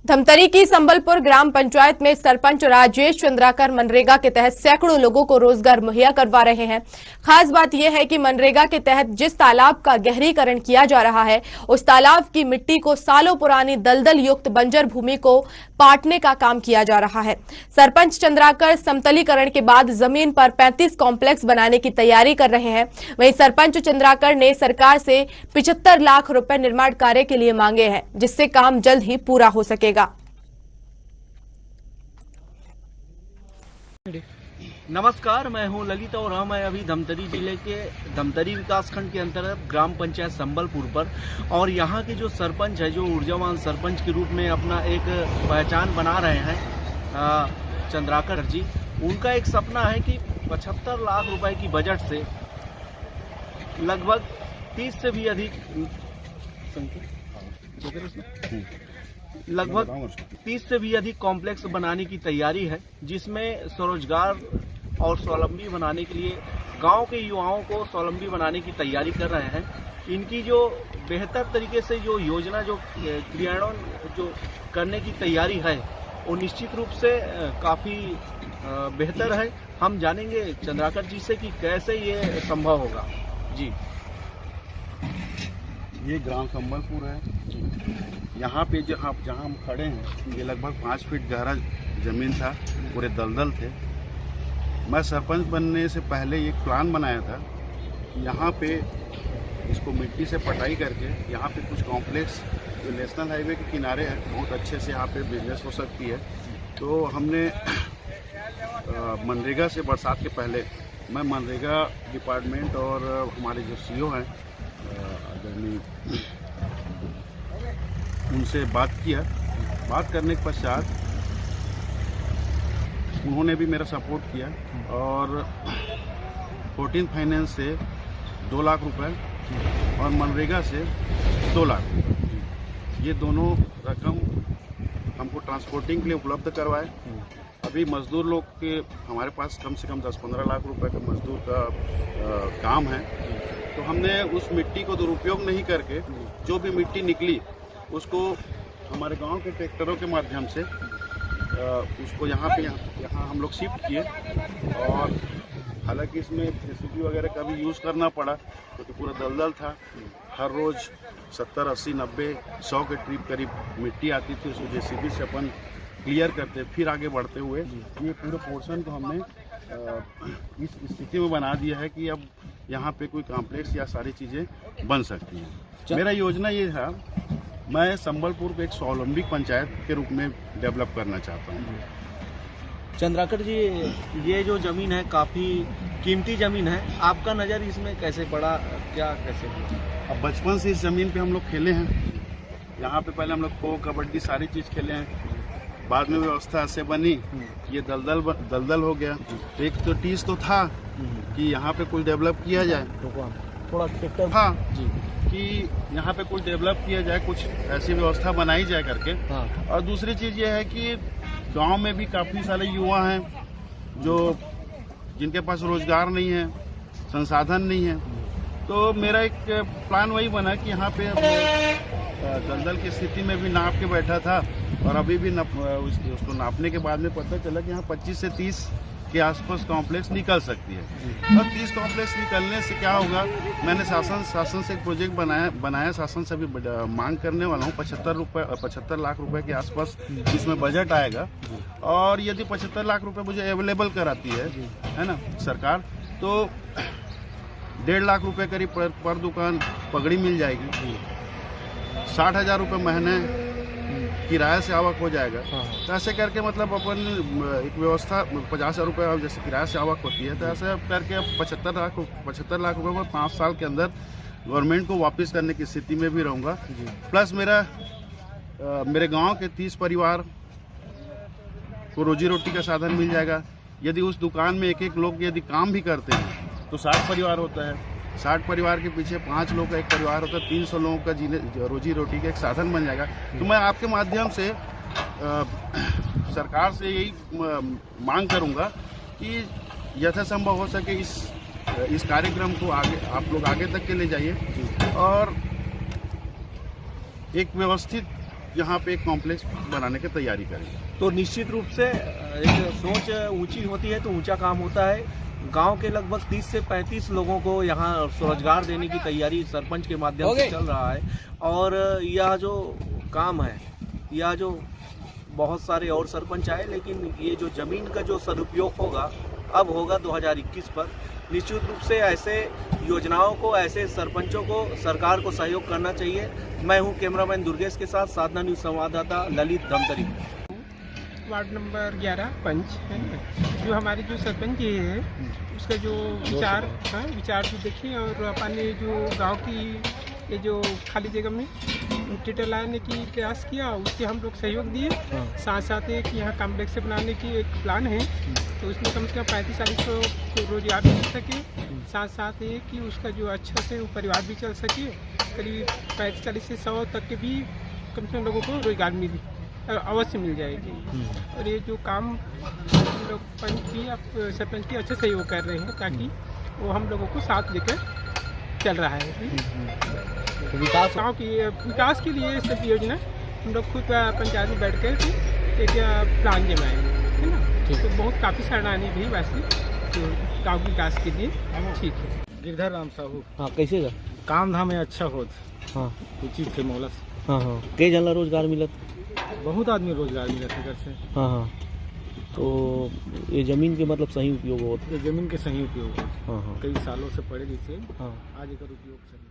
धमतरी की संबलपुर ग्राम पंचायत में सरपंच राजेश चंद्राकर मनरेगा के तहत सैकड़ों लोगों को रोजगार मुहैया करवा रहे हैं। खास बात यह है कि मनरेगा के तहत जिस तालाब का गहरीकरण किया जा रहा है, उस तालाब की मिट्टी को सालों पुरानी दलदल युक्त बंजर भूमि को पाटने का काम किया जा रहा है। सरपंच चंद्राकर समतलीकरण के बाद जमीन पर 35 कॉम्प्लेक्स बनाने की तैयारी कर रहे हैं। वहीं सरपंच चंद्राकर ने सरकार से 75 लाख रुपए निर्माण कार्य के लिए मांगे हैं, जिससे काम जल्द ही पूरा हो सकेगा। नमस्कार, मैं हूं ललित और हम अभी धमतरी जिले के धमतरी विकासखंड के अंतर्गत ग्राम पंचायत संबलपुर पर, और यहां के जो सरपंच है, जो ऊर्जावान सरपंच के रूप में अपना एक पहचान बना रहे हैं चंद्राकर जी, उनका एक सपना है कि 75 लाख रुपए की बजट से लगभग 30 से भी अधिक कॉम्प्लेक्स बनाने की तैयारी है, जिसमें स्वरोजगार और स्वावलंबी बनाने के लिए गांव के युवाओं को स्वावलंबी बनाने की तैयारी कर रहे हैं। इनकी जो बेहतर तरीके से जो योजना जो क्रियान्वयन जो करने की तैयारी है, वो निश्चित रूप से काफ़ी बेहतर है। हम जानेंगे चंद्राकर जी से कि कैसे ये संभव होगा। जी, ये ग्राम संबलपुर है। यहाँ पे जहाँ हम खड़े हैं, ये लगभग 5 फीट गहरा ज़मीन था, पूरे दलदल थे। मैं सरपंच बनने से पहले एक प्लान बनाया था कि यहाँ पे इसको मिट्टी से पटाई करके यहाँ पे कुछ कॉम्प्लेक्स जो नेशनल हाईवे के किनारे है, बहुत अच्छे से यहाँ पे बिजनेस हो सकती है। तो हमने मनरेगा से बरसात के पहले मैं मनरेगा डिपार्टमेंट और हमारे जो सीईओ हैं उनसे बात किया। बात करने के पश्चात उन्होंने भी मेरा सपोर्ट किया और 14 फाइनेंस से 2 लाख रुपए और मनरेगा से 2 लाख, ये दोनों रकम हमको ट्रांसपोर्टिंग के लिए उपलब्ध करवाए। अभी मजदूर लोग के हमारे पास कम से कम 10-15 लाख रुपए का मजदूर का काम है। तो हमने उस मिट्टी को दुरुपयोग नहीं करके जो भी मिट्टी निकली उसको हमारे गांव के ट्रैक्टरों के माध्यम से उसको यहाँ हम लोग शिफ्ट किए। और हालांकि इसमें जेसीबी वगैरह का भी यूज़ करना पड़ा, क्योंकि पूरा दलदल था। हर रोज़ 70, 80, 90, 100 के ट्रिप करीब मिट्टी आती थी, उसको जेसीबी से अपन क्लियर करते फिर आगे बढ़ते हुए ये पूरे पोर्शन को हमने इस स्थिति में बना दिया है कि अब यहाँ पे कोई कॉम्प्लेक्स या सारी चीज़ें बन सकती हैं। मेरा योजना ये था, मैं संबलपुर को एक स्वावलंबी पंचायत के रूप में डेवलप करना चाहता हूँ। चंद्राकर जी, ये जो ज़मीन है काफ़ी कीमती ज़मीन है, आपका नज़र इसमें कैसे पड़ा, क्या कैसे? अब बचपन से इस ज़मीन पे हम लोग खेले हैं। यहाँ पे पहले हम लोग खो कबड्डी सारी चीज़ खेले हैं। बाद में व्यवस्था ऐसे बनी, ये दलदल हो गया। तो एक तो टीस तो था कि यहाँ पे कुछ डेवलप किया जाए, थोड़ा हाँ जी, कि यहाँ पे कुछ डेवलप किया जाए, कुछ ऐसी व्यवस्था बनाई जाए करके। और दूसरी चीज़ ये है कि गांव में भी काफ़ी सारे युवा हैं जिनके पास रोजगार नहीं है, संसाधन नहीं है। तो मेरा एक प्लान वही बना कि यहाँ पे दलदल की स्थिति में भी नाप के बैठा था, और अभी भी उसको नापने के बाद में पता चला कि यहाँ 25 से 30 के आसपास कॉम्प्लेक्स निकल सकती है। और 30 कॉम्प्लेक्स निकलने से क्या होगा, मैंने शासन से एक प्रोजेक्ट बनाया। शासन से भी मांग करने वाला हूँ 75 लाख रुपए के आसपास इसमें बजट आएगा। और यदि 75 लाख रुपए मुझे अवेलेबल कराती है ना सरकार, तो 1.5 लाख रुपए करीब पर दुकान पगड़ी मिल जाएगी। 60,000 रुपये महीने किराया से आवक हो जाएगा। तो ऐसे करके मतलब अपन एक व्यवस्था 50,000 रुपये जैसे किराया से आवक होती है, तो ऐसे करके 75 लाख रुपये में 5 साल के अंदर गवर्नमेंट को वापस करने की स्थिति में भी रहूँगा। प्लस मेरे गांव के 30 परिवार को रोजी रोटी का साधन मिल जाएगा। यदि उस दुकान में एक लोग यदि काम भी करते हैं तो 60 परिवार होता है। 60 परिवार के पीछे 5 लोग का एक परिवार होता है, 300 लोगों का रोजी रोटी का एक साधन बन जाएगा। तो मैं आपके माध्यम से सरकार से यही मांग करूंगा कि यथासंभव हो सके इस कार्यक्रम को आप लोग आगे तक के ले जाइए और एक व्यवस्थित यहाँ पे एक कॉम्प्लेक्स बनाने की तैयारी करें। तो निश्चित रूप से एक सोच ऊंची होती है तो ऊंचा काम होता है। गांव के लगभग 30 से 35 लोगों को यहाँ स्वरोजगार देने की तैयारी सरपंच के माध्यम से चल रहा है। और यह जो काम है, यह जो बहुत सारे और सरपंच आए, लेकिन ये जो जमीन का जो सदुपयोग होगा अब होगा 2021 पर। निश्चित रूप से ऐसे योजनाओं को, ऐसे सरपंचों को सरकार को सहयोग करना चाहिए। मैं हूं कैमरामैन दुर्गेश के साथ साधना न्यूज संवाददाता ललित धमतरी। वार्ड नंबर 11 पंच है जो हमारे जो सरपंच जी है उसका जो विचार भी देखें और अपने जो गांव की ये जो खाली जगह में टेटर लाने की प्रयास किया, उससे हम लोग सहयोग दिए। साथ साथ एक यहाँ कॉम्प्लेक्स बनाने की एक प्लान है, तो उसमें कम से कम 35-40 को रोजगार मिल सके। साथ साथ ये कि उसका जो अच्छा से परिवार भी चल सके। करीब 35-40 से 100 तक के भी कम से कम लोगों को रोजगार अवश्य मिल जाएगी। और ये जो काम हम लोग पंच की सरपंच की अच्छे सहयोग कर रहे हैं, ताकि वो हम लोगों को साथ लेकर चल रहा है। गाँव की विकास के लिए सब योजना हम लोग खुद पंचायत में बैठ कर एक प्लान जमाएंगे, है ना। तो बहुत काफ़ी सराहनीय भी वैसे तो गाँव के विकास के लिए ठीक है। गिरधर राम साहू। हाँ, कैसे का काम धाम है अच्छा होत। हाँ, उचित से मोलस। हाँ हाँ, कई जन ला रोजगार मिलत। बहुत आदमी रोजगार मिलत है घर से। हाँ हाँ, तो ये जमीन के मतलब सही उपयोग होता है। ये जमीन के सही उपयोग होत। हाँ हाँ, कई सालों से पड़े जिससे हाँ, आज एकर उपयोग सही।